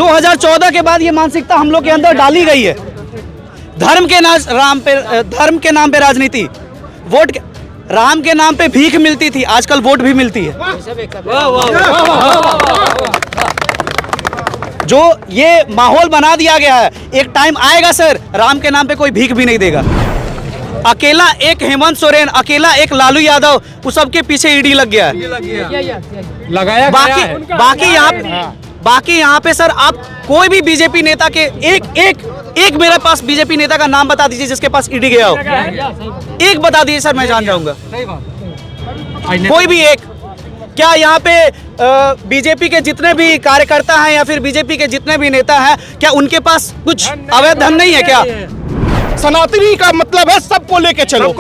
2014 के बाद ये मानसिकता हम लोग के अंदर डाली गई है। धर्म के नाम पे राजनीति, वोट राम के नाम पे भीख मिलती थी, आजकल वोट भी मिलती है। जो ये माहौल बना दिया गया है, एक टाइम आएगा सर, राम के नाम पे कोई भीख भी नहीं देगा। अकेला एक हेमंत सोरेन, अकेला एक लालू यादव, उस सबके पीछे ईडी लग गया है। लगाया बाकी यहाँ पे सर आप कोई भी बीजेपी नेता के एक मेरे पास बीजेपी नेता का नाम बता दीजिए जिसके पास ईडी गया हो। एक बता दीजिए सर, मैं जान जाऊंगा। कोई भी एक। क्या यहाँ पे बीजेपी के जितने भी कार्यकर्ता हैं या फिर बीजेपी के जितने भी नेता हैं, क्या उनके पास कुछ अवैध धन नहीं है क्या? सनातनी का मतलब है सबको लेके चलो,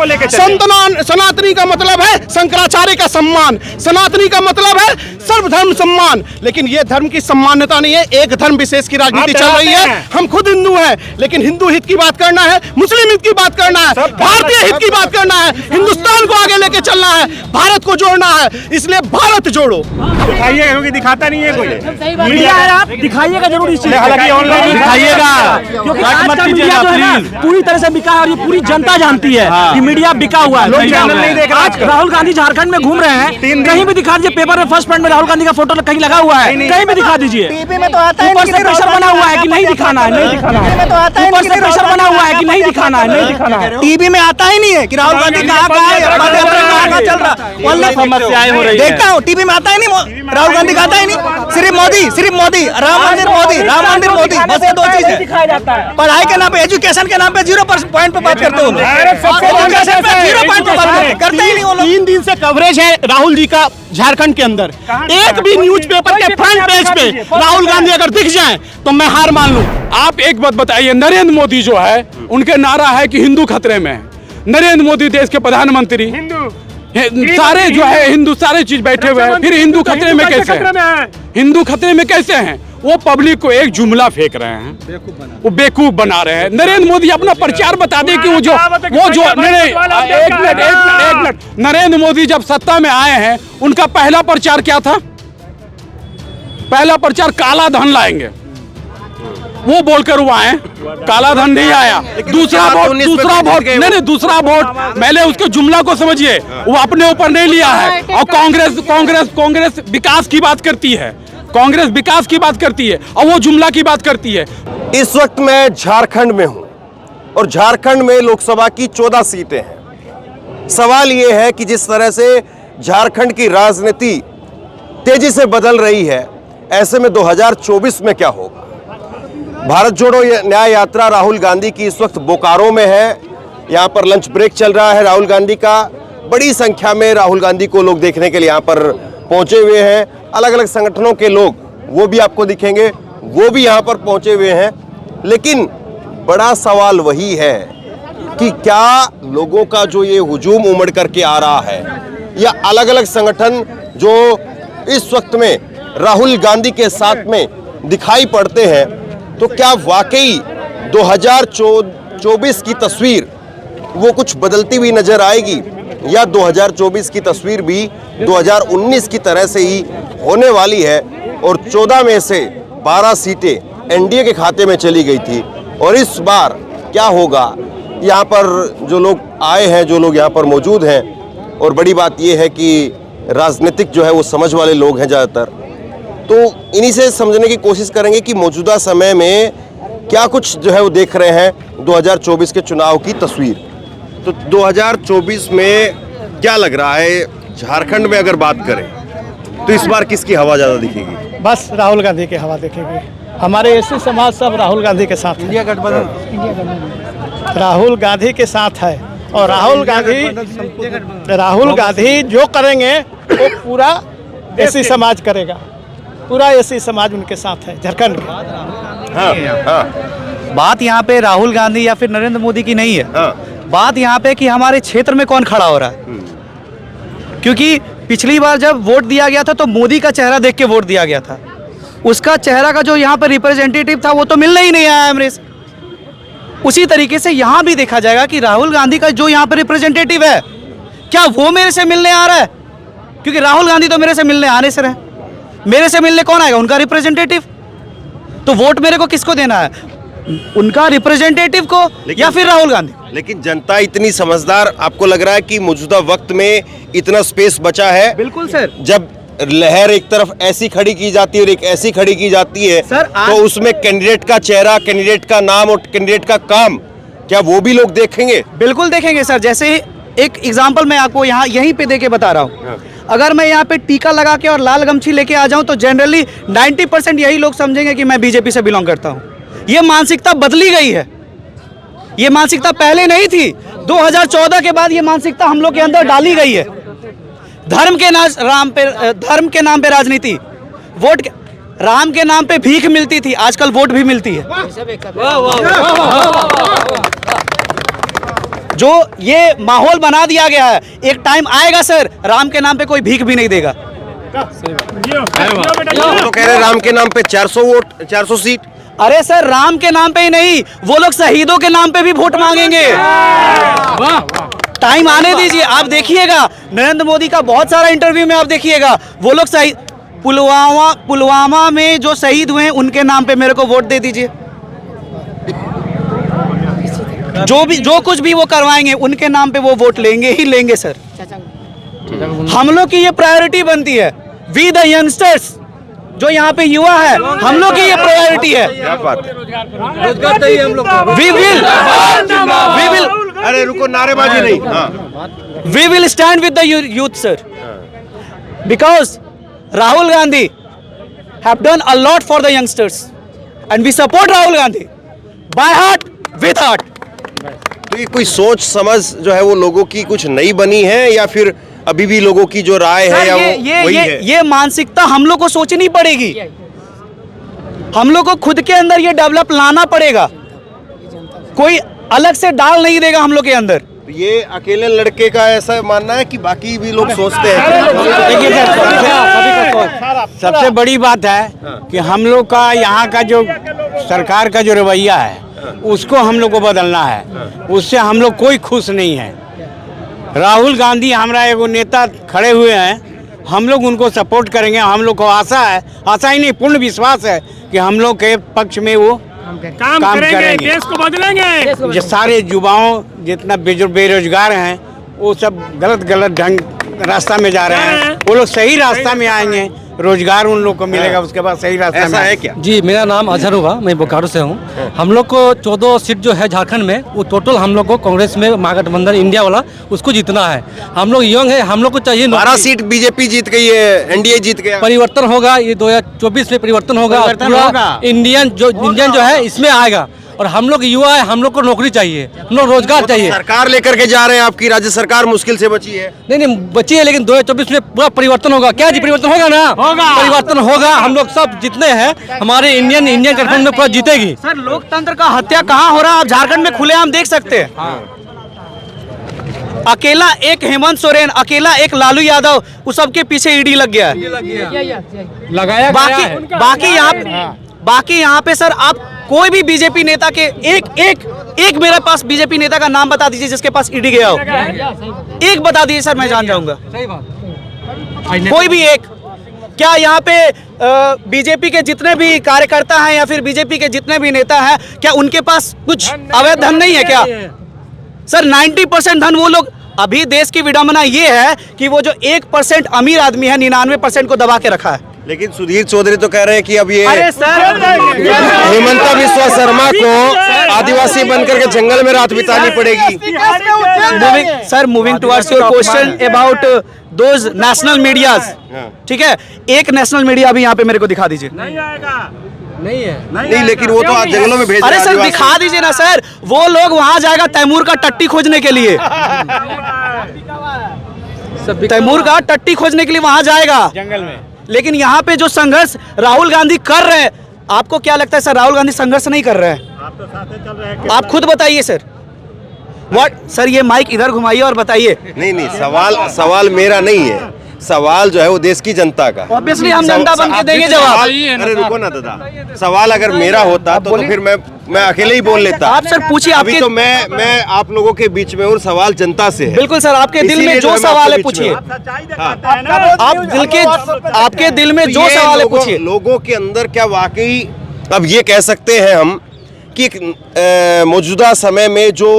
सनातनी का मतलब है शंकराचार्य का सम्मान, सनातनी का मतलब है सर्वधर्म सम्मान। लेकिन ये धर्म की सम्मानता नहीं है, एक धर्म विशेष की राजनीति चल रही है। हम खुद हिंदू हैं, लेकिन हिंदू हित की बात करना है, मुस्लिम हित की बात करना है, भारतीय हित की बात करना है, हिंदुस्तान को आगे लेके चलना है, भारत को जोड़ना है। इसलिए भारत जोड़ो। दिखाइए, क्योंकि दिखाता नहीं है कोई। मीडिया है, आप दिखाइएगा जरूर इस चीज, हालांकि ऑनलाइन दिखाइएगा, क्योंकि आज का मीडिया जो है ना पूरी तरह से बिका है और ये पूरी जनता जानती है कि मीडिया बिका हुआ है। लोग चैनल नहीं देख रहे। आज राहुल गांधी झारखंड में घूम रहे हैं, कहीं भी दिखा दीजिए, पेपर में फर्स्ट पेज में राहुल गांधी का फोटो कहीं लगा हुआ है, कहीं भी दिखा दीजिए। टीवी में तो आता है, ऊपर से प्रेशर बना हुआ है कि नहीं दिखाना है, नहीं दिखाना है। ऊपर से प्रेशर बना हुआ है कि नहीं दिखाना है, नहीं दिखाना है। टीवी में आता ही नहीं है कि राहुल गांधी कहाँ चल रहा है, समस्याएं हो रही है। देखता हूँ टीवी में आता ही नहीं, राहुल गांधी का आता ही नहीं। सिर्फ मोदी, राम मंदिर मोदी, बस ये दो चीज है। पढ़ाई के नाम पे, एजुकेशन के नाम पे 0% पे बात करते हो, करते ही नहीं वो लोग। 3 दिन से कवरेज है राहुल जी का झारखंड के अंदर। एक भी न्यूज़पेपर के फ्रंट पेज पे राहुल गांधी अगर दिख जाए तो मैं हार मान लूं। आप एक बात बताइए, नरेंद्र मोदी जो है उनके नारा है कि हिंदू खतरे में है। नरेंद्र मोदी देश के प्रधानमंत्री, सारे जो है हिंदू सारे चीज बैठे हुए हैं, फिर हिंदू खतरे में कैसे हैं? हिंदू खतरे में कैसे हैं? वो पब्लिक को एक जुमला फेंक रहे हैं, वो बेवकूफ बना रहे हैं। नरेंद्र मोदी अपना प्रचार बता दे कि एक मिनट, नरेंद्र मोदी जब सत्ता में आए हैं उनका पहला प्रचार क्या था? पहला प्रचार काला धन लाएंगे, वो बोलकर वो आए, काला धन नहीं आया। दूसरा वोट पहले उसके जुमला को समझिए, वो अपने ऊपर नहीं लिया है। और कांग्रेस विकास की बात करती है, कांग्रेस विकास की बात करती है और वो जुमला की बात करती है। इस वक्त मैं झारखंड में हूं और झारखंड में लोकसभा की 14 सीटें हैं। सवाल ये है कि जिस तरह से झारखंड की राजनीति तेजी से बदल रही है, ऐसे में 2024 में क्या होगा? भारत जोड़ो न्याय यात्रा राहुल गांधी की इस वक्त बोकारो में है। यहाँ पर लंच ब्रेक चल रहा है राहुल गांधी का। बड़ी संख्या में राहुल गांधी को लोग देखने के लिए यहाँ पर पहुंचे हुए हैं। अलग अलग संगठनों के लोग वो भी आपको दिखेंगे, वो भी यहाँ पर पहुंचे हुए हैं। लेकिन बड़ा सवाल वही है कि क्या लोगों का जो ये हुजूम उमड़ करके आ रहा है, या अलग अलग संगठन जो इस वक्त में राहुल गांधी के साथ में दिखाई पड़ते हैं, तो क्या वाकई 2024 की तस्वीर वो कुछ बदलती हुई नजर आएगी, या 2024 की तस्वीर भी 2019 की तरह से ही होने वाली है? और 14 में से 12 सीटें एनडीए के खाते में चली गई थी। और इस बार क्या होगा? यहाँ पर जो लोग आए हैं, जो लोग यहाँ पर मौजूद हैं, और बड़ी बात यह है कि राजनीतिक जो है वो समझ वाले लोग हैं ज़्यादातर, तो इन्हीं से समझने की कोशिश करेंगे कि मौजूदा समय में क्या कुछ जो है वो देख रहे हैं 2024 के चुनाव की तस्वीर। तो 2024 में क्या लग रहा है? झारखंड में अगर बात करें तो इस बार किसकी हवा ज़्यादा दिखेगी? बस राहुल गांधी की हवा दिखेगी। हमारे एससी समाज सब राहुल गांधी के साथ है। इंडिया गठबंधन राहुल गांधी के साथ है, और राहुल गांधी जो करेंगे वो पूरा एससी समाज करेगा, पूरा एससी समाज उनके साथ है झारखंड में। हाँ। बात यहाँ पे राहुल गांधी या फिर नरेंद्र मोदी की नहीं है। बात यहाँ पे कि हमारे क्षेत्र में कौन खड़ा हो रहा है। क्योंकि पिछली बार जब वोट दिया गया था तो मोदी का चेहरा देख के वोट दिया गया था, उसका चेहरा का जो यहाँ पर रिप्रेजेंटेटिव था वो तो मिलने ही नहीं आया अमरीश। उसी तरीके से यहाँ भी देखा जाएगा कि राहुल गांधी का जो यहाँ पर रिप्रेजेंटेटिव है, क्या वो मेरे से मिलने आ रहा है? क्योंकि राहुल गांधी तो मेरे से मिलने आने से रहे, मेरे से मिलने कौन आएगा? उनका रिप्रेजेंटेटिव। तो वोट मेरे को किसको देना है, उनका रिप्रेजेंटेटिव को या फिर राहुल गांधी। लेकिन जनता इतनी समझदार आपको लग रहा है कि मौजूदा वक्त में इतना स्पेस बचा है? बिल्कुल सर। जब लहर एक तरफ ऐसी खड़ी की जाती है और एक ऐसी खड़ी की जाती है सर, तो उसमें कैंडिडेट का चेहरा, कैंडिडेट का नाम और कैंडिडेट का काम, क्या वो भी लोग देखेंगे? बिल्कुल देखेंगे सर। जैसे एक एग्जांपल मैं आपको यहाँ यहीं पे देके बता रहा हूँ। अगर मैं यहाँ पे टीका लगा के और लाल गमछी लेके आ जाऊं तो जनरली 90% यही लोग समझेंगे कि मैं बीजेपी से बिलोंग करता हूँ। ये मानसिकता बदली गई है, ये मानसिकता पहले नहीं थी। 2014 के बाद ये मानसिकता हम लोग के अंदर डाली गई है। धर्म के नाम पे राजनीति, वोट राम के नाम पे भीख मिलती थी, आजकल वोट भी मिलती है। जो ये माहौल बना दिया गया है, एक टाइम आएगा सर राम के नाम पे कोई भीख भी नहीं देगा। तो कह रहे राम के नाम पे 400 वोट, 400 सीट। अरे सर राम के नाम पे ही नहीं, वो लोग शहीदों के नाम पे भी वोट मांगेंगे। टाइम आने दीजिए, आप देखिएगा नरेंद्र मोदी का बहुत सारा इंटरव्यू में आप देखिएगा, वो लोग शहीद पुलवामा में जो शहीद हुए हैं उनके नाम पे मेरे को वोट दे दीजिए। जो कुछ भी वो करवाएंगे उनके नाम पे वो वोट लेंगे ही लेंगे सर। हम लोग की ये प्रायोरिटी बनती है, वी द यंगस्टर्स, जो यहाँ पे युवा है, हम लोग की ये प्रायोरिटी है। क्या बात है? वी विल अरे रुको, नारेबाजी नहीं। हाँ। we will stand with the youth sir, because Rahul Gandhi have done a lot for the youngsters and we support Rahul Gandhi by heart, with heart। तो ये कोई सोच समझ जो है वो लोगों की कुछ नई बनी है या फिर अभी भी लोगों की जो राय है या वही है? ये मानसिकता हम लोग को सोचनी पड़ेगी, हम लोग को खुद के अंदर ये डेवलप लाना पड़ेगा, कोई अलग से डाल नहीं देगा हम लोग के अंदर। ये अकेले लड़के का ऐसा मानना है कि बाकी भी लोग सोचते हैं? देखिए सर, सबसे बड़ी बात है कि हम लोग का यहाँ का जो सरकार का जो रवैया है उसको हम लोग को बदलना है, उससे हम लोग कोई खुश नहीं है। राहुल गांधी हमारा एगो नेता खड़े हुए हैं, हम लोग उनको सपोर्ट करेंगे। हम लोग को आशा है, आशा ही नहीं पूर्ण विश्वास है कि हम लोग के पक्ष में वो काम करेंगे, देश को बदलेंगे। जो सारे युवाओं जितना बेरोजगार हैं वो सब गलत ढंग रास्ता में जा रहे हैं, वो लोग सही रास्ता में आएंगे, रोजगार उन लोग को मिलेगा, उसके बाद सही रास्ता में। है क्या? जी, मेरा नाम अजहर होगा, मैं बोकारो से हूँ। हम लोग को 14 सीट जो है झारखंड में, वो टोटल हम लोग को कांग्रेस में महागठबंधन इंडिया वाला उसको जीतना है। हम लोग यंग है, हम लोग को चाहिए 12 सीट बीजेपी जीत गई है, एनडीए जीत गया। परिवर्तन होगा, ये 2024 में परिवर्तन होगा, पूरा इंडियन जो है इसमें आएगा। और हम लोग युवा है, हम लोग को नौकरी चाहिए, हम लोग रोजगार चाहिए। सरकार लेकर के जा रहे हैं, आपकी राज्य सरकार मुश्किल से बची है। नहीं बची है, लेकिन 2024 में पूरा परिवर्तन होगा। क्या जी, परिवर्तन होगा ना? होगा, परिवर्तन होगा। हम लोग सब जितने हैं हमारे इंडियन गठबंधन में पूरा जीतेगी। सर लोकतंत्र का हत्या कहाँ हो रहा है आप झारखंड में खुलेआम देख सकते हैं। अकेला एक हेमंत सोरेन, अकेला एक लालू यादव, उस सबके पीछे ईडी लग गया है। लगाया बाकी यहाँ पे सर आप कोई भी बीजेपी नेता के एक मेरे पास बीजेपी नेता का नाम बता दीजिए जिसके पास ईडी गया हो। एक बता दीजिए सर, मैं जान जाऊंगा। कोई भी एक। क्या यहाँ पे बीजेपी के जितने भी कार्यकर्ता हैं या फिर बीजेपी के जितने भी नेता हैं, क्या उनके पास कुछ अवैध धन नहीं है क्या? सर 90% धन वो लोग, अभी देश की विडंबना ये है कि वो जो 1% अमीर आदमी है 99% को दबा के रखा है। लेकिन सुधीर चौधरी तो कह रहे हैं कि अब ये अरे सर हेमंता बिस्वा शर्मा को आदिवासी बनकर के जंगल में रात बितानी पड़ेगी। Moving towards your question about those national medias, ठीक है, एक नेशनल मीडिया अभी यहाँ पे मेरे को दिखा दीजिए। नहीं, लेकिन वो तो आज जंगलों में भेज। अरे सर दिखा दीजिए ना सर, वो लोग वहां जाएगा तैमूर का टट्टी खोजने के लिए, तैमूर का टट्टी खोजने के लिए वहां जाएगा जंगल में। लेकिन यहाँ पे जो संघर्ष राहुल गांधी कर रहे हैं, आपको क्या लगता है सर राहुल गांधी संघर्ष नहीं कर रहे हैं? आप तो साथ चल रहे हैं, आप खुद बताइए सर। व्हाट सर, ये माइक इधर घुमाइए और बताइए। नहीं, सवाल मेरा नहीं है, सवाल जो है वो देश की जनता का। ऑब्वियसली हम जनता बन के देंगे जवाब। अरे रुको ना दादा, सवाल अगर मेरा होता तो फिर मैं अकेले ही बोल लेता। आप सर पूछिए। अभी तो मैं आप लोगों के बीच में और सवाल जनता से है। बिल्कुल सर, आपके दिल में जो सवाल है पूछिए। आपके दिल में जो सवाल है पूछिए। लोगों के अंदर क्या वाकई अब ये कह सकते हैं हम कि मौजूदा समय में जो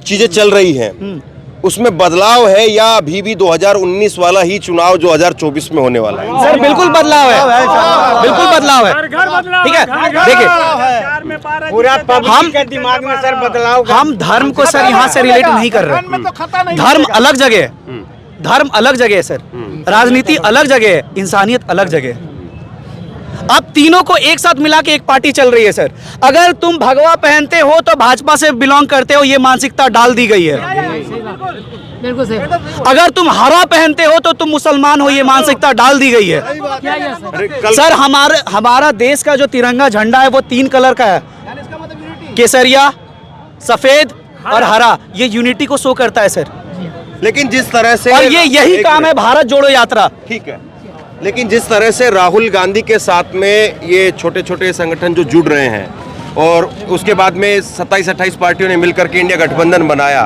चीजें चल रही हैं उसमें बदलाव है, या अभी भी 2019 वाला ही चुनाव जो 2024 में होने वाला है? सर बिल्कुल बदलाव है, बिल्कुल बदलाव है। ठीक है, देखिए पूरा पब्लिक के दिमाग में सर बदलाव का हम धर्म को सर यहाँ से रिलेट नहीं कर रहे। धर्म अलग जगह है, धर्म अलग जगह है सर, राजनीति अलग जगह है, इंसानियत अलग जगह है। अब तीनों को एक साथ मिला के एक पार्टी चल रही है सर। अगर तुम भगवा पहनते हो तो भाजपा से बिलोंग करते हो, ये मानसिकता डाल दी गई है। अगर तुम हरा पहनते हो तो तुम मुसलमान हो, ये मानसिकता डाल दी गई है। सर हमारा देश का जो तिरंगा झंडा है वो 3 कलर का है, केसरिया, सफेद और हरा। ये यूनिटी को शो करता है सर। लेकिन जिस तरह से, और यही काम है भारत जोड़ो यात्रा। ठीक है, लेकिन जिस तरह से राहुल गांधी के साथ में ये छोटे छोटे संगठन जो जुड़ रहे हैं और उसके बाद में 27-28 पार्टियों ने मिलकर के इंडिया गठबंधन बनाया,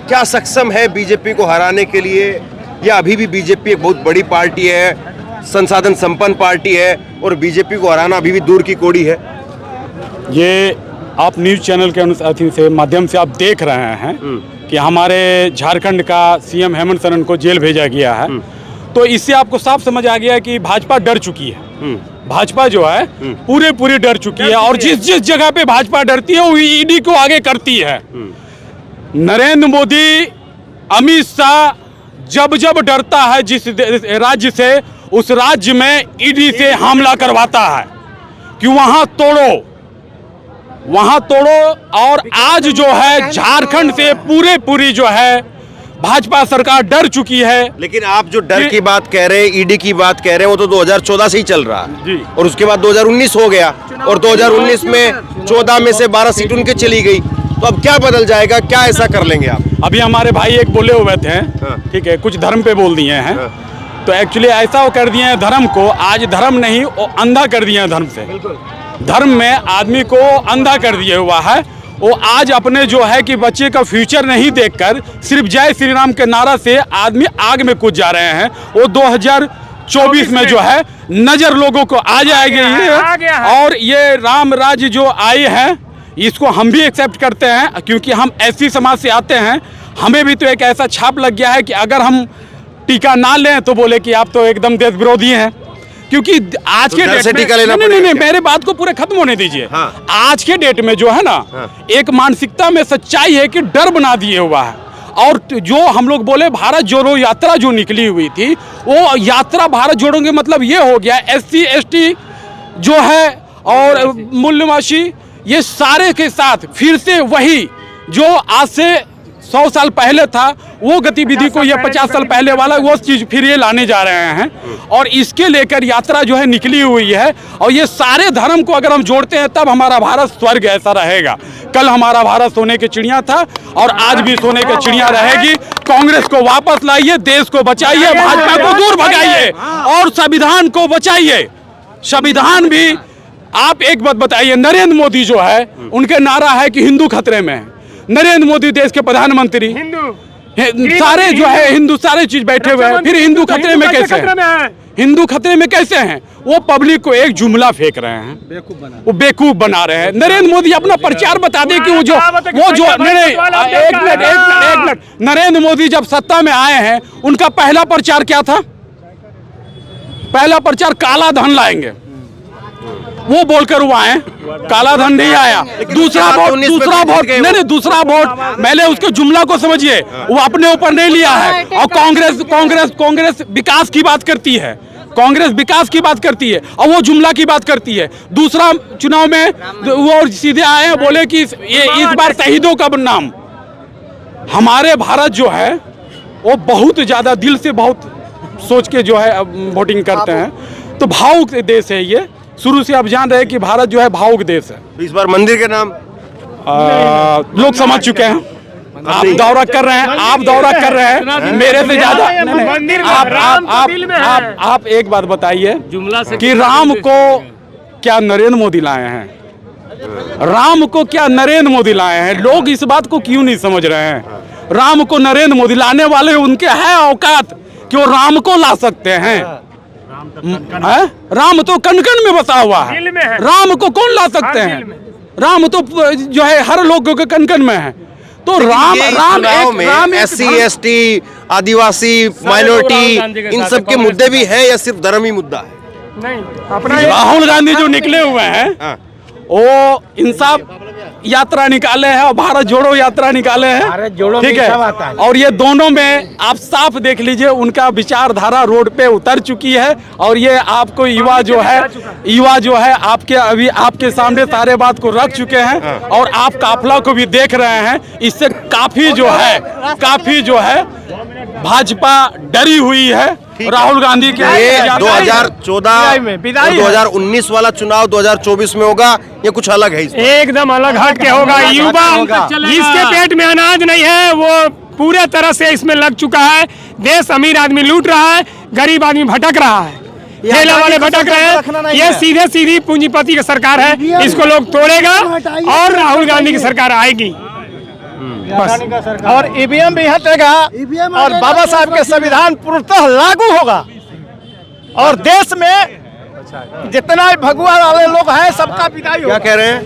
क्या सक्षम है बीजेपी को हराने के लिए, या अभी भी बीजेपी एक बहुत बड़ी पार्टी है, संसाधन संपन्न पार्टी है और बीजेपी को हराना अभी भी दूर की कौड़ी है? ये आप न्यूज़ चैनल के माध्यम से आप देख रहे हैं कि हमारे झारखंड का सीएम हेमंत सोरेन को जेल भेजा गया है। तो इससे आपको साफ समझ आ गया कि भाजपा डर चुकी है। भाजपा जो है पूरी डर चुकी है, और जिस जगह पे भाजपा डरती है वो ईडी को आगे करती है। नरेंद्र मोदी, अमित शाह जब डरता है जिस राज्य से, उस राज्य में ईडी से हमला करवाता है कि वहां तोड़ो। और आज जो है झारखंड से पूरी जो है भाजपा सरकार डर चुकी है। लेकिन आप जो डर की बात कह रहे हैं, ईडी की बात कह रहे हैं, वो तो 2014 से ही चल रहा है जी। और उसके बाद 2019 हो गया, और 2019 में 14 में से 12 सीट उनके चली गई। तो अब क्या बदल जाएगा, क्या ऐसा कर लेंगे आप? अभी हमारे भाई एक बोले हुए थे, ठीक है, कुछ धर्म पे बोल दिए हैं। तो एक्चुअली ऐसा वो कर दिए हैं धर्म को, आज धर्म नहीं वो अंधा कर दिए हैं धर्म से। धर्म में आदमी को अंधा कर दिया हुआ है। वो आज अपने जो है कि बच्चे का फ्यूचर नहीं देखकर सिर्फ जय श्री राम के नारा से आदमी आग में कूद जा रहे हैं। वो 2024 में जो है नजर लोगों को आ जाएगी। और ये राम राज्य जो आई है इसको हम भी एक्सेप्ट करते हैं, क्योंकि हम ऐसी समाज से आते हैं। हमें भी तो एक ऐसा छाप लग गया है कि अगर हम टीका ना लें तो बोले कि आप तो एकदम देश विरोधी हैं। क्योंकि आज के डेट में नहीं, मेरे बात को पूरे खत्म होने दीजिए। हाँ। आज के डेट में जो है ना, एक मानसिकता में सच्चाई है कि डर बना दिए हुआ है। और जो हम लोग बोले भारत जोड़ो यात्रा जो निकली हुई थी, वो यात्रा भारत जोड़ोगे मतलब ये हो गया SC ST जो है और मूल्यवासी, ये सारे के साथ फिर से वही जो आज से 100 साल पहले था वो गतिविधि को ये 50 साल पहले वाला वो चीज फिर ये लाने जा रहे हैं। और इसके लेकर यात्रा जो है निकली हुई है। और ये सारे धर्म को अगर हम जोड़ते हैं तब हमारा भारत स्वर्ग ऐसा रहेगा। कल हमारा भारत सोने की चिड़िया था और आज भी सोने की चिड़िया रहेगी। कांग्रेस को वापस लाइए, देश को बचाइए, भाजपा को दूर भगाइए और संविधान को बचाइए। संविधान भी आप एक बात बताइए, नरेंद्र मोदी जो है उनके नारा है कि हिंदू खतरे में है। नरेंद्र मोदी देश के प्रधानमंत्री, सारे जो है हिंदू सारे चीज बैठे हुए हैं, फिर हिंदू खतरे में कैसे हैं? हिंदू खतरे में कैसे हैं? वो पब्लिक को एक जुमला फेंक रहे हैं, वो बेवकूफ बना रहे हैं। नरेंद्र मोदी अपना प्रचार बता दे कि वो जो नहीं, एक मिनट, नरेंद्र मोदी जब सत्ता में आए हैं उनका पहला प्रचार क्या था? पहला प्रचार काला धन लाएंगे, वो बोलकर वो आए, काला धन नहीं आया। दूसरा वोट पहले उसके जुमला को समझिए, वो अपने ऊपर नहीं लिया है। और कांग्रेस विकास की बात करती है, कांग्रेस विकास की बात करती है और वो जुमला की बात करती है। दूसरा चुनाव में वो सीधे आए हैं, बोले कि ये इस बार शहीदों का नाम। हमारे भारत जो है वो बहुत ज्यादा दिल से बहुत सोच के जो है वोटिंग करते हैं। तो भावुक देश है ये, शुरू से आप जान रहे हैं कि भारत जो है भावुक देश है। इस बार मंदिर के नाम लोग समझ चुके हैं। आप दौरा कर रहे हैं, मेरे से ज्यादा। आप एक बात बताइए कि राम को क्या नरेंद्र मोदी लाए हैं? राम को क्या नरेंद्र मोदी लाए हैं? लोग इस बात को क्यों नहीं समझ रहे हैं? राम को नरेंद्र मोदी लाने वाले उनके है औकात कि वो राम को ला सकते हैं। राम तो कण कण में बसा हुआ है, राम को कौन ला सकते हैं? राम तो जो है हर लोगों के कण कण में है। तो राम SC ST आदिवासी माइनॉरिटी इन सब के मुद्दे भी है या सिर्फ धर्म ही मुद्दा है? राहुल गांधी जो निकले हुए हैं वो इंसाफ यात्रा निकाले हैं और भारत जोड़ो यात्रा निकाले हैं, ठीक है। और ये दोनों में आप साफ देख लीजिए उनका विचारधारा रोड पे उतर चुकी है। और ये आपको युवा जो है आपके अभी आपके सामने सारे बात को रख चुके हैं और आप काफिला को भी देख रहे हैं। इससे काफी जो है भाजपा डरी हुई है राहुल गांधी के। ये 2014 में 2019 वाला चुनाव 2024 में होगा, ये कुछ अलग है? एकदम अलग हट के होगा। युवा जिसके पेट में अनाज नहीं है वो पूरे तरह से इसमें लग चुका है। देश अमीर आदमी लूट रहा है, गरीब आदमी भटक रहा है, ठेला वाले भटक रहे हैं। ये सीधी पूंजीपति की सरकार है, इसको लोग तोड़ेगा और राहुल गांधी की सरकार आएगी बस। और EVM भी हटेगा और बाबा साहब के संविधान पूर्णतः लागू होगा और देश में जितना भगवा वाले लोग हैं सबका विदाई होगा। क्या कह रहे हैं?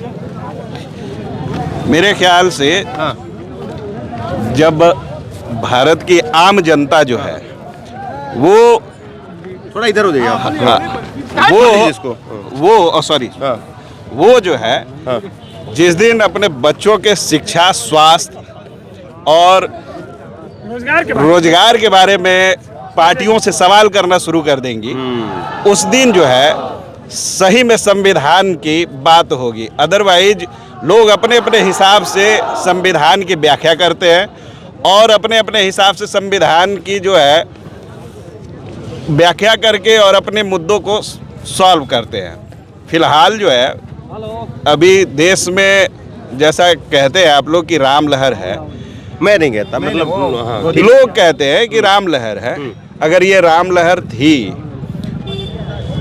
मेरे ख्याल से जब भारत की आम जनता जो है वो थोड़ा इधर हो जाइए, वो जो है जिस दिन अपने बच्चों के शिक्षा, स्वास्थ्य और रोजगार के बारे में पार्टियों से सवाल करना शुरू कर देंगी, उस दिन जो है सही में संविधान की बात होगी। अदरवाइज लोग अपने अपने हिसाब से संविधान की व्याख्या करते हैं और अपने अपने हिसाब से संविधान की जो है व्याख्या करके और अपने मुद्दों को सॉल्व करते हैं। फिलहाल जो है अभी देश में जैसा कहते हैं आप लोग कि राम लहर है, मैं नहीं कहता, मतलब लोग कहते हैं कि राम लहर है। अगर ये राम लहर थी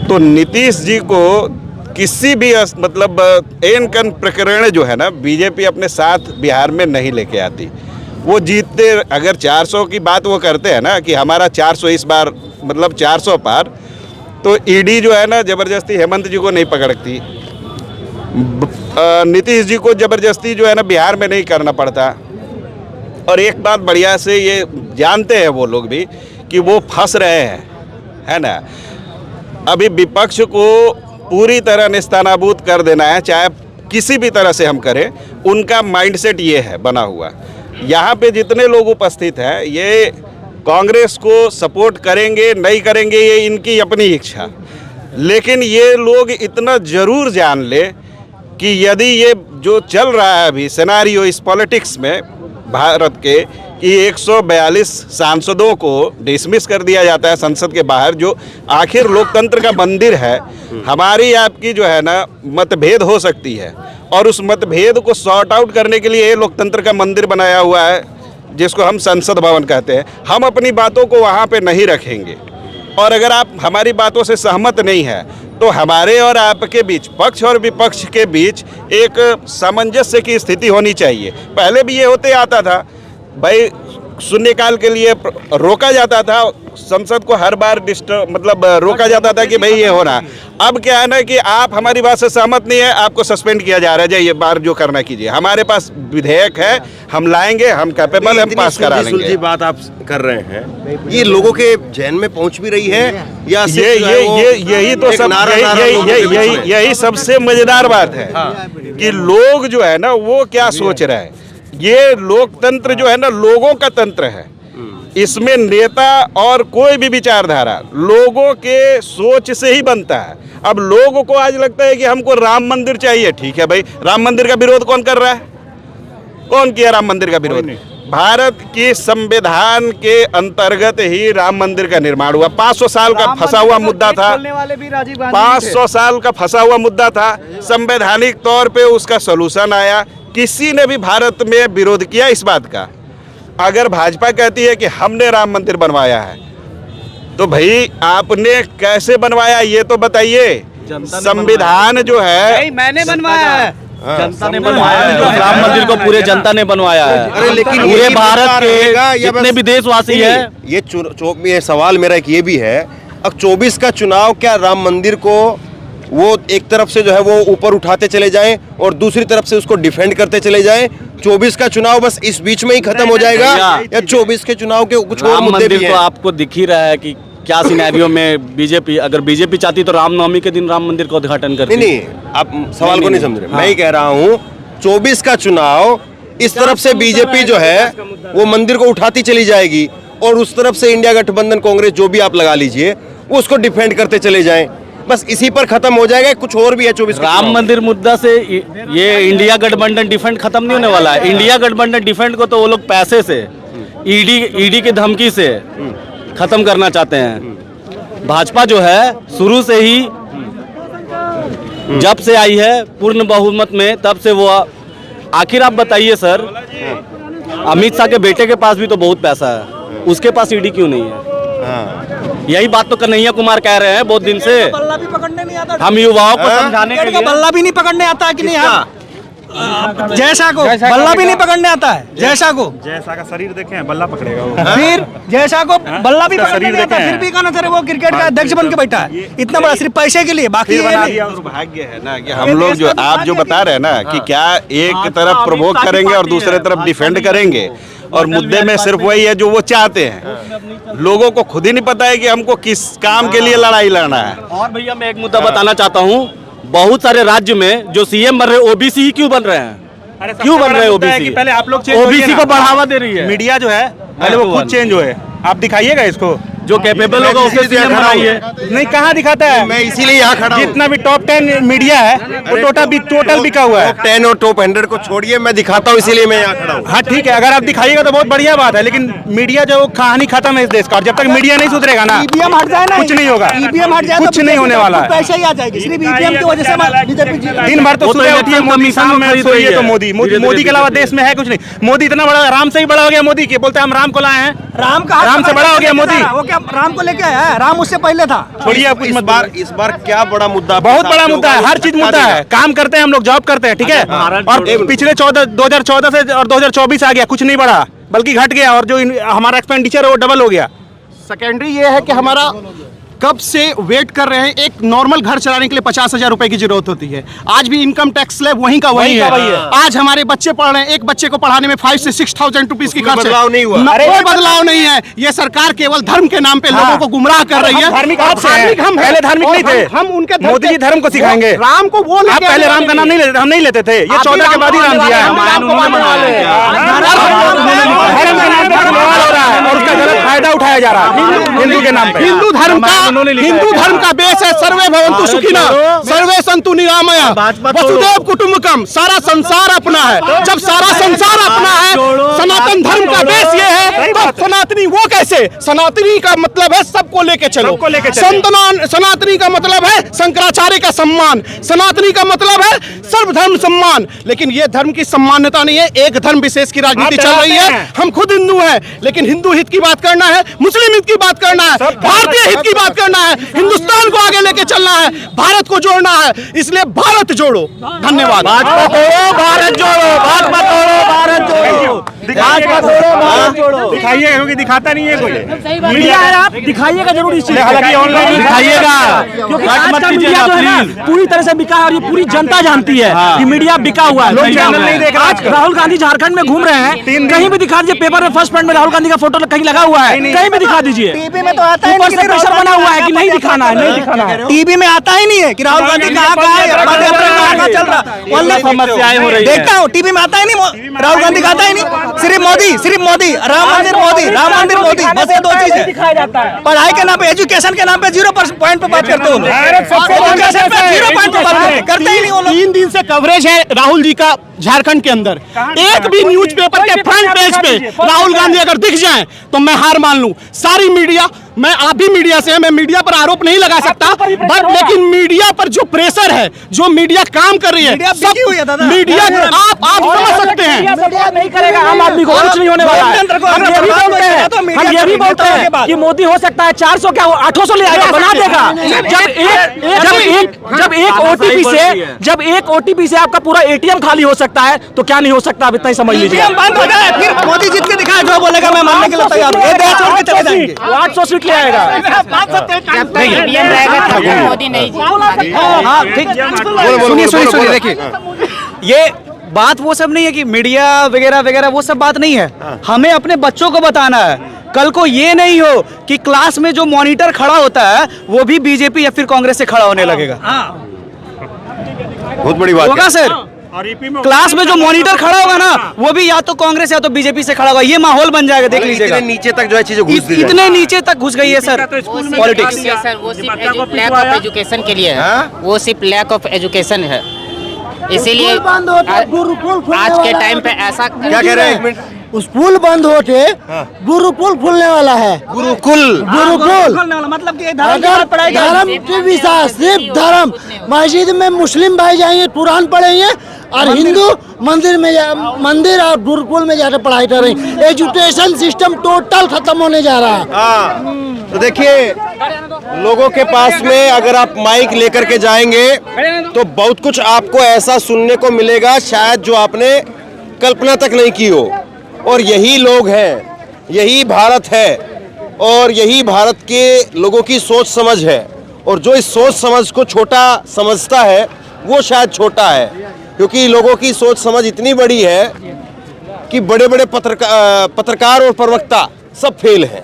तो नीतीश जी को किसी भी मतलब एन कन प्रकरण जो है ना बीजेपी अपने साथ बिहार में नहीं लेके आती। वो जीतते, अगर 400 की बात वो करते हैं ना कि हमारा 400 इस बार मतलब 400 पार, तो ईडी जो है ना जबरदस्ती हेमंत जी को नहीं पकड़ती, नीतीश जी को जबरदस्ती जो है ना बिहार में नहीं करना पड़ता। और एक बात बढ़िया से ये जानते हैं वो लोग भी कि वो फंस रहे हैं, है ना। अभी विपक्ष को पूरी तरह नेस्तनाबूद कर देना है, चाहे किसी भी तरह से हम करें। उनका माइंडसेट ये है बना हुआ। यहाँ पे जितने लोग उपस्थित हैं ये कांग्रेस को सपोर्ट करेंगे नहीं करेंगे ये इनकी अपनी इच्छा, लेकिन ये लोग इतना ज़रूर जान ले कि यदि ये जो चल रहा है अभी सिनेरियो इस पॉलिटिक्स में भारत के कि 142 सांसदों को डिसमिस कर दिया जाता है संसद के बाहर, जो आखिर लोकतंत्र का मंदिर है। हमारी आपकी जो है ना मतभेद हो सकती है और उस मतभेद को सॉर्ट आउट करने के लिए ये लोकतंत्र का मंदिर बनाया हुआ है जिसको हम संसद भवन कहते हैं। हम अपनी बातों को वहाँ पे नहीं रखेंगे और अगर आप हमारी बातों से सहमत नहीं है तो हमारे और आपके बीच, पक्ष और विपक्ष के बीच एक सामंजस्य की स्थिति होनी चाहिए। पहले भी ये होते आता था भाई, शून्यकाल के लिए रोका जाता था संसद को, हर बार मतलब रोका जाता था कि भाई ये हो रहा। अब क्या है ना कि आप हमारी बात से सहमत नहीं है, आपको सस्पेंड किया जा रहा है, जाइए बार जो करना कीजिए। हमारे पास विधेयक है, हम लाएंगे, हम कैपेबल, हम पास करा लेंगे। बात आप कर रहे हैं, ये लोगों के जहन में पहुंच भी रही है या यही तो सब यही सबसे मजेदार बात है कि लोग जो है ना वो क्या सोच रहे हैं। ये लोकतंत्र जो है ना लोगों का तंत्र है, इसमें नेता और कोई भी विचारधारा लोगों के सोच से ही बनता है। अब लोगों को आज लगता है कि हमको राम मंदिर चाहिए, ठीक है भाई, राम मंदिर का विरोध कौन कर रहा है? कौन किया राम मंदिर का विरोध? भारत की संविधान के अंतर्गत ही राम मंदिर का निर्माण हुआ। 500 साल का फंसा हुआ मुद्दा था, 500 साल का फंसा हुआ मुद्दा था, संवैधानिक तौर पे उसका सलूशन आया। किसी ने भी भारत में विरोध किया इस बात का। अगर भाजपा कहती है कि हमने राम मंदिर बनवाया है तो भाई आपने कैसे बनवाया ये तो बताइए। संविधान जो है मैंने बनवाया है, जनता ने बनवाया है। राम मंदिर को पूरे जनता ने बनवाया है। अरे लेकिन पूरे भारत के जितने भी देशवासी हैं, ये सवाल मेरा एक ये भी है अब 24 का चुनाव क्या राम मंदिर को वो एक तरफ से जो है वो ऊपर उठाते चले जाएं और दूसरी तरफ से उसको डिफेंड करते चले जाएं? 24 का चुनाव बस इस बीच में ही खत्म हो जाएगा या 24 के चुनाव के कुछ और मुद्दे भी हैं? तो आपको दिख ही रहा है कि क्या सिनेरियो में बीजेपी, अगर बीजेपी चाहती तो रामनवमी के दिन राम मंदिर का उद्घाटन करती। नहीं, आप सवाल को नहीं समझ रहे। मैं ही कह रहा हूँ 24 का चुनाव इस तरफ से बीजेपी जो है वो मंदिर को उठाती चली जाएगी और उस तरफ से इंडिया गठबंधन, कांग्रेस, जो भी आप लगा लीजिए, वो उसको डिफेंड करते चले जाएं। बस इसी पर खत्म हो जाएगा, कुछ और भी है 24 राम मंदिर मुद्दा से ये इंडिया गठबंधन डिफेंड खत्म नहीं होने वाला है। इंडिया गठबंधन डिफेंड को तो वो लोग पैसे से, ईडी की धमकी से खत्म करना चाहते हैं। भाजपा जो है शुरू से ही जब से आई है पूर्ण बहुमत में, तब से वो, आखिर आप बताइए सर, अमित शाह के बेटे के पास भी तो बहुत पैसा है, उसके पास ईडी क्यों नहीं है? यही बात तो कन्हैया कुमार कह रहे हैं बहुत दिन से। बल्ला भी पकड़ने नहीं आता, हम युवाओं को समझाने के लिए। बल्ला भी नहीं पकड़ने आता है कि नहीं? जैसा को बल्ला भी नहीं पकड़ने आता है। जैसा का शरीर देखें, बल्ला पकड़ेगा वो। फिर जैसा को बल्ला भी पकड़ने नहीं आता, फिर भी कहना सर वो क्रिकेट का अध्यक्ष बन के बैठा है इतना बड़ा, सिर्फ पैसे के लिए। बाकी दुर्भाग्य है ना कि हम लोग जो आप जो बता रहे हैं ना कि क्या एक तरफ प्रवोक करेंगे और दूसरे तरफ डिफेंड करेंगे, और मुद्दे में सिर्फ वही है जो वो चाहते हैं। लोगों को खुद ही नहीं पता है कि हमको किस काम के लिए लड़ाई लड़ना है। और भैया मैं एक मुद्दा बताना चाहता हूँ, बहुत सारे राज्य में जो सीएम बन रहे हैं ओबीसी ही क्यों बन रहे हैं? क्यों बन रहे हैं ओबीसी? पहले आप लोग ओबीसी को बढ़ावा दे रही है मीडिया जो है, पहले वो खुद चेंज हुए। आप दिखाइएगा इसको, जो कैपेबल होगा उसे सीएम बनाइए। नहीं, कहाँ दिखाता है? मैं इसीलिए यहाँ खड़ा हूँ। जितना भी टॉप 10 मीडिया है वो टोटल बिका हुआ है। टॉप 10 और टॉप 100 को छोड़िए, मैं दिखाता हूँ, इसीलिए मैं यहाँ खड़ा हूँ। हाँ ठीक है, अगर आप दिखाइएगा तो बहुत बढ़िया बात है, लेकिन मीडिया जो कहानी खत्म है इस देश का, और जब तक मीडिया नहीं सुधरेगा ना, ईवीएम हट जाए ना, कुछ नहीं होगा। ईवीएम हट जाए कुछ नहीं होने वाला है। पैसा ही आ जाएगी, सिर्फ ईवीएम की वजह से दिन भर तो सुबह उठिए मोदी में सोइए तो मोदी के अलावा देश में है कुछ नहीं। मोदी इतना बड़ा, राम से ही बड़ा हो गया मोदी, के बोलते हैं हम राम को लाए हैं। राम से बड़ा हो गया मोदी। वो क्या राम को लेके आया है? राम उससे पहले था। छोड़िए आप, इस बार क्या बड़ा मुद्दा? बहुत बड़ा मुद्दा है, हर चीज मुद्दा है। काम करते हैं हम लोग, जॉब करते हैं, ठीक है। और पिछले 2014 से और 2024 आ गया, कुछ नहीं बढ़ा बल्कि घट गया, और जो हमारा एक्सपेंडिचर है वो डबल हो गया। सेकेंडरी ये है कि हमारा कब से वेट कर रहे हैं। एक नॉर्मल घर चलाने के लिए 50,000 रुपए की जरूरत होती है। आज भी इनकम टैक्स स्लैब वहीं का वही है। आज हमारे बच्चे पढ़ रहे हैं, एक बच्चे को पढ़ाने में 5 से 6,000 रुपीज की खर्च है। बदलाव नहीं हुआ, कोई बदलाव नहीं है। ये सरकार केवल धर्म के नाम पे लोगों को गुमराह कर रही है। धार्मिक हम पहले धार्मिक नहीं थे, हम उनके मोदी जी धर्म को सिखाएंगे। राम को वो आप पहले राम का नाम नहीं लेते, हम नहीं लेते थे। ये 14 के बाद ही राम दिया है और उसका गलत फायदा उठाया जा रहा है हिंदू के नाम पे। हिंदू धर्म का बेस है सर्वे भवन्तु सुखिनः, सर्वे सन्तु निरामया, वसुधैव कुटुम्बकम। सारा संसार अपना है। जब सारा संसार अपना है, सनातन धर्म का बेस ये है, तो सनातनी वो कैसे? सनातनी का मतलब है सबको लेके चलो। सनातनी का मतलब है शंकराचार्य का सम्मान। सनातनी का मतलब है सर्वधर्म सम्मान। लेकिन ये धर्म की सम्मान्यता नहीं है, एक धर्म विशेष की राजनीति चल रही है। हम खुद हिंदू हैं, लेकिन हिंदू हित की बात करना है, मुस्लिम हित की बात करना है, भारतीय हित की बात करना है, हिंदुस्तान को आगे लेके चलना है, भारत को जोड़ना है। इसलिए भारत जोड़ो। धन्यवाद। भाजपा तोड़ो, भारत जोड़ो। भाजपा तोड़ो, भारत जोड़ो। भाजपा तोड़ो, भारत जोड़ो। दिखाइए, क्योंकि दिखाता नहीं है कोई। मीडिया है, आप दिखाइएगा जरूर इस चीज को। हालांकि ऑनलाइन दिखाइएगा, क्योंकि आज का मीडिया जो है ना पूरी तरह से बिका है, और ये पूरी जनता जानती है कि मीडिया बिका हुआ है। लोग चैनल नहीं देख रहे। आज राहुल गांधी झारखंड में घूम रहे हैं, कहीं भी दिखा दीजिए, पेपर में फर्स्ट पेज में राहुल गांधी का फोटो कहीं लगा हुआ है, कहीं भी दिखा दीजिए। टीवी में तो आता है, ऊपर से प्रेशर बना हुआ है कि नहीं दिखाना है, नहीं दिखाना है। टीवी में आता ही नहीं है कि राहुल गांधी कहाँ चल रहा है। समस्याएं हो रही है। देखता हूँ, टीवी में आता ही नहीं, राहुल गांधी का आता ही नहीं। सिर्फ मोदी, राम मंदिर मोदी, बस ये 2 चीज है। पढ़ाई के नाम पे, एजुकेशन के नाम पे 0% पे बात करते हो। एजुकेशन पे 0% पे बात करते ही नहीं वो लोग। 3 दिन से कवरेज है राहुल जी का झारखंड के अंदर। एक भी न्यूज़पेपर के फ्रंट पेज पे राहुल गांधी अगर दिख जाए तो मैं हार मान लूं। सारी मीडिया, मैं आप भी मीडिया से हैं, मैं मीडिया पर आरोप नहीं लगा सकता, बट लेकिन मीडिया पर जो प्रेशर है, जो मीडिया काम कर रही है, मीडिया आप समझ सकते हैं। मीडिया सपोर्ट नहीं करेगा आम आदमी को, कुछ नहीं होने वाला है। हम ये भी बोलते हैं कि मोदी हो सकता है 400 क्या 800 ले आएगा, बना देगा। जब एक ओटीपी से आपका पूरा एटीएम खाली हो सकता है तो क्या नहीं हो सकता, आप इतना ही समझ लीजिए। बंद हो जाए फिर मोदी जीत के दिखाए, जो बोलेगा मैं मानने के लिए तैयार हूं। ये देश छोड़ के चले जाएंगे, 800 सीट ले आएगा। मोदी नहीं। हाँ ठीक, सुनिए देखिए, ये बात वो सब नहीं है कि मीडिया वगैरह वगैरह वो सब बात नहीं है। हमें अपने बच्चों को बताना है, कल को ये नहीं हो कि क्लास में जो मॉनिटर खड़ा होता है वो भी बीजेपी या फिर कांग्रेस से खड़ा होने लगेगा। बहुत बड़ी बात होगा सर, क्लास में जो मॉनिटर खड़ा होगा ना वो भी या तो कांग्रेस या तो बीजेपी से खड़ा होगा। ये माहौल बन जाएगा, देख लीजिएगा। इतने नीचे तक जो है चीजें घुस इतने नीचे तक घुस गई है सर पॉलिटिक्स। सर वो सिर्फ लैक ऑफ एजुकेशन के लिए है, वो सिर्फ लैक ऑफ एजुकेशन है, इसीलिए आज के टाइम पे ऐसा। क्या कह रहे हैं, एक मिनट। स्कूल बंद होके गुरुकुल खुलने वाला है। गुरुकुल मतलब कि अगर धर्म के विषय सिर्फ धर्म, मस्जिद में मुस्लिम भाई जाएंगे कुरान पढ़ेंगे और हिंदू मंदिर और गुरुकुल में जाकर पढ़ाई कर रहे हैं। एजुकेशन सिस्टम टोटल खत्म होने जा रहा है। तो देखिए, लोगों के पास में अगर आप माइक लेकर के जाएंगे तो बहुत कुछ आपको ऐसा सुनने को मिलेगा शायद जो आपने कल्पना तक नहीं की हो। और यही लोग हैं, यही भारत है, और यही भारत के लोगों की सोच समझ है। और जो इस सोच समझ को छोटा समझता है वो शायद छोटा है, क्योंकि लोगों की सोच समझ इतनी बड़ी है कि बड़े बड़े पत्रकार और प्रवक्ता सब फेल हैं।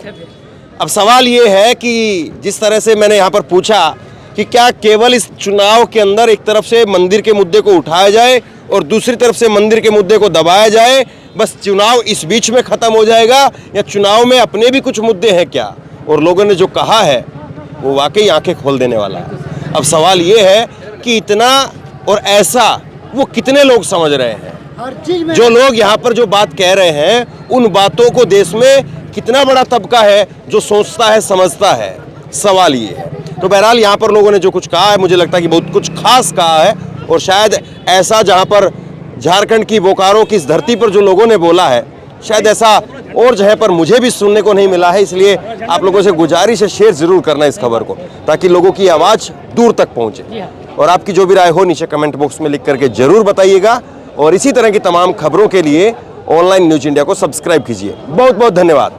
अब सवाल ये है कि जिस तरह से मैंने यहाँ पर पूछा कि क्या केवल इस चुनाव के अंदर एक तरफ से मंदिर के मुद्दे को उठाया जाए और दूसरी तरफ से मंदिर के मुद्दे को दबाया जाए, बस चुनाव इस बीच में खत्म हो जाएगा, या चुनाव में अपने भी कुछ मुद्दे हैं क्या? और लोगों ने जो कहा है वो वाकई आंखें खोल देने वाला है। अब सवाल ये है कि इतना और ऐसा वो कितने लोग समझ रहे हैं? जो लोग यहाँ पर जो बात कह रहे हैं उन बातों को देश में कितना बड़ा तबका है जो सोचता है, समझता है? सवाल ये है। तो बहरहाल यहाँ पर लोगों ने जो कुछ कहा है, मुझे लगता है कि बहुत कुछ खास कहा है, और शायद ऐसा जहाँ पर झारखंड की बोकारो की इस धरती पर जो लोगों ने बोला है, शायद ऐसा और जगह पर मुझे भी सुनने को नहीं मिला है। इसलिए आप लोगों से गुजारिश है, शेयर जरूर करना इस खबर को, ताकि लोगों की आवाज़ दूर तक पहुँचे। और आपकी जो भी राय हो नीचे कमेंट बॉक्स में लिख करके जरूर बताइएगा। और इसी तरह की तमाम खबरों के लिए ऑनलाइन न्यूज इंडिया को सब्सक्राइब कीजिए। बहुत बहुत धन्यवाद।